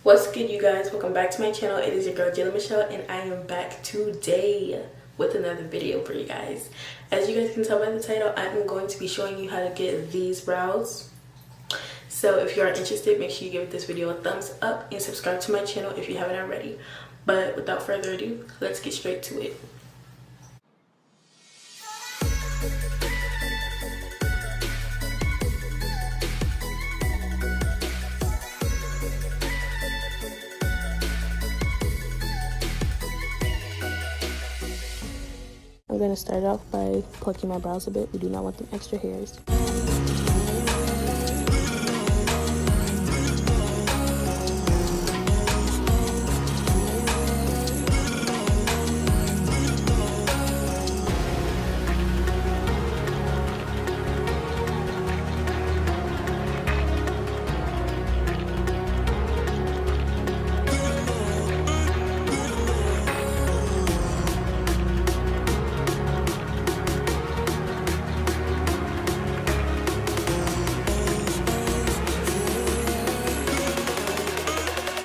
What's good, you guys? Welcome back to my channel. It is your girl Jayla Michelle, and I am back today with another video for you guys. As you guys can tell by the title, I'm going to be showing you how to get these brows. So if you are interested, make sure you give this video a thumbs up and subscribe to my channel if you haven't already. But without further ado, let's get straight to it. I'm going to start off by plucking my brows a bit. We do not want them extra hairs.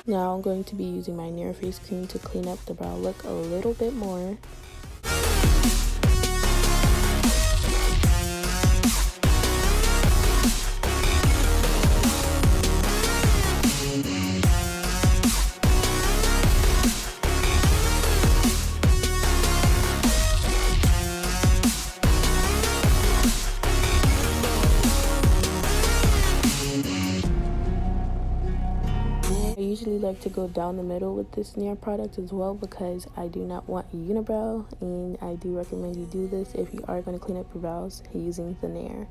Now I'm going to be using my Near Face cream to clean up the brow look a little bit more. I usually like to go down the middle with this Nair product as well because I do not want a unibrow, and I do recommend you do this if you are going to clean up your brows using the Nair.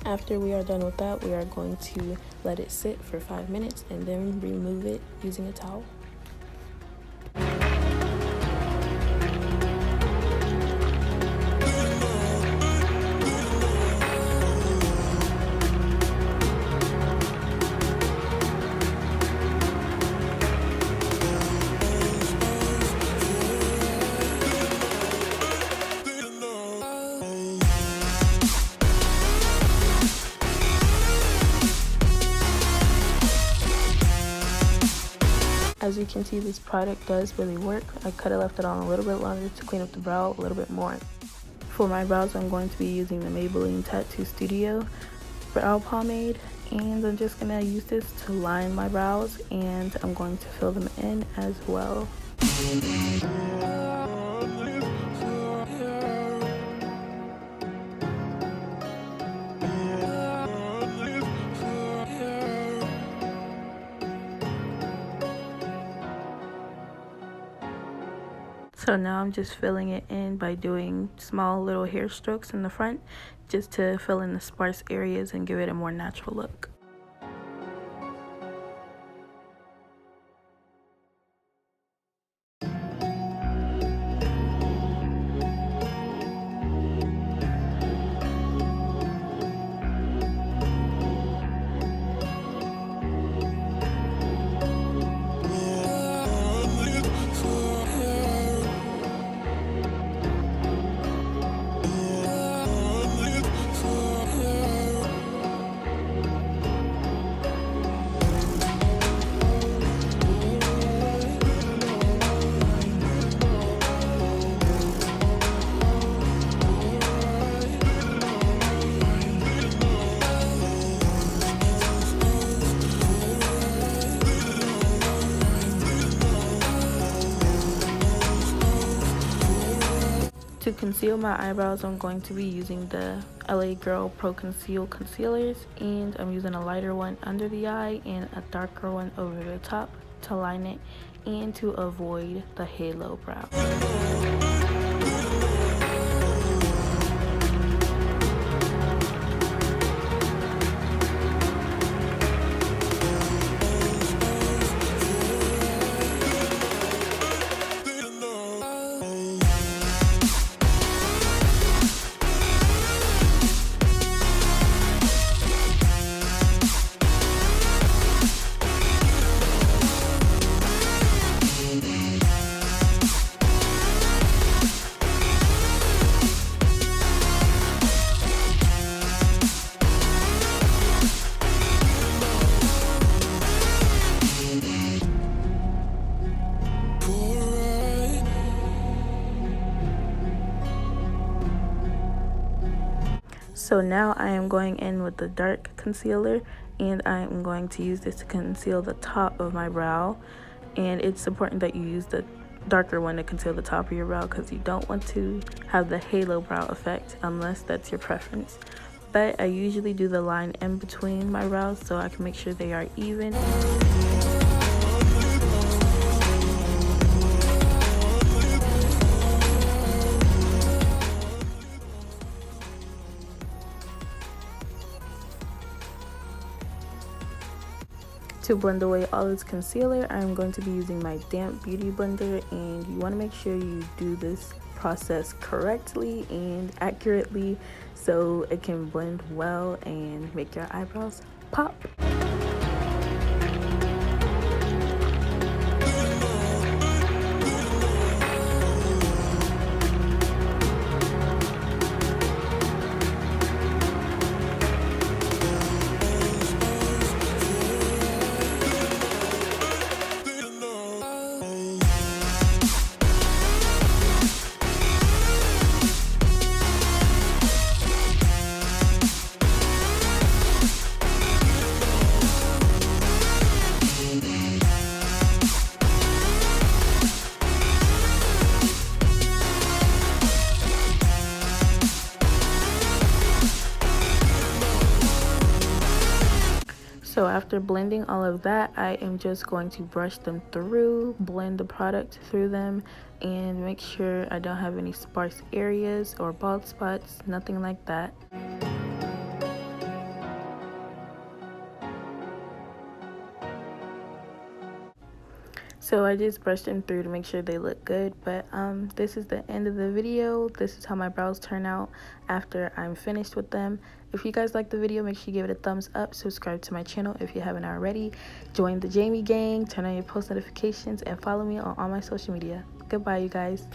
After we are done with that, we are going to let it sit for 5 minutes and then remove it using a towel. As you can see, this product does really work. I could have left it on a little bit longer to clean up the brow a little bit more. For my brows, I'm going to be using the Maybelline Tattoo Studio Brow Pomade, and I'm just going to use this to line my brows, and I'm going to fill them in as well. So now I'm just filling it in by doing small little hair strokes in the front just to fill in the sparse areas and give it a more natural look. To conceal my eyebrows, I'm going to be using the LA Girl Pro Conceal Concealers, and I'm using a lighter one under the eye and a darker one over the top to line it and to avoid the halo brow. So now I am going in with the dark concealer, and I am going to use this to conceal the top of my brow. And it's important that you use the darker one to conceal the top of your brow, because you don't want to have the halo brow effect unless that's your preference. But I usually do the line in between my brows so I can make sure they are even. To blend away all this concealer, I'm going to be using my damp beauty blender, and you want to make sure you do this process correctly and accurately so it can blend well and make your eyebrows pop. So after blending all of that, I am just going to brush them through, blend the product through them, and make sure I don't have any sparse areas or bald spots, nothing like that. So I just brushed them through to make sure they look good, but this is the end of the video. This is how my brows turn out after I'm finished with them. If you guys like the video, make sure you give it a thumbs up, subscribe to my channel if you haven't already, join the Jamie gang, turn on your post notifications, and follow me on all my social media. Goodbye, you guys.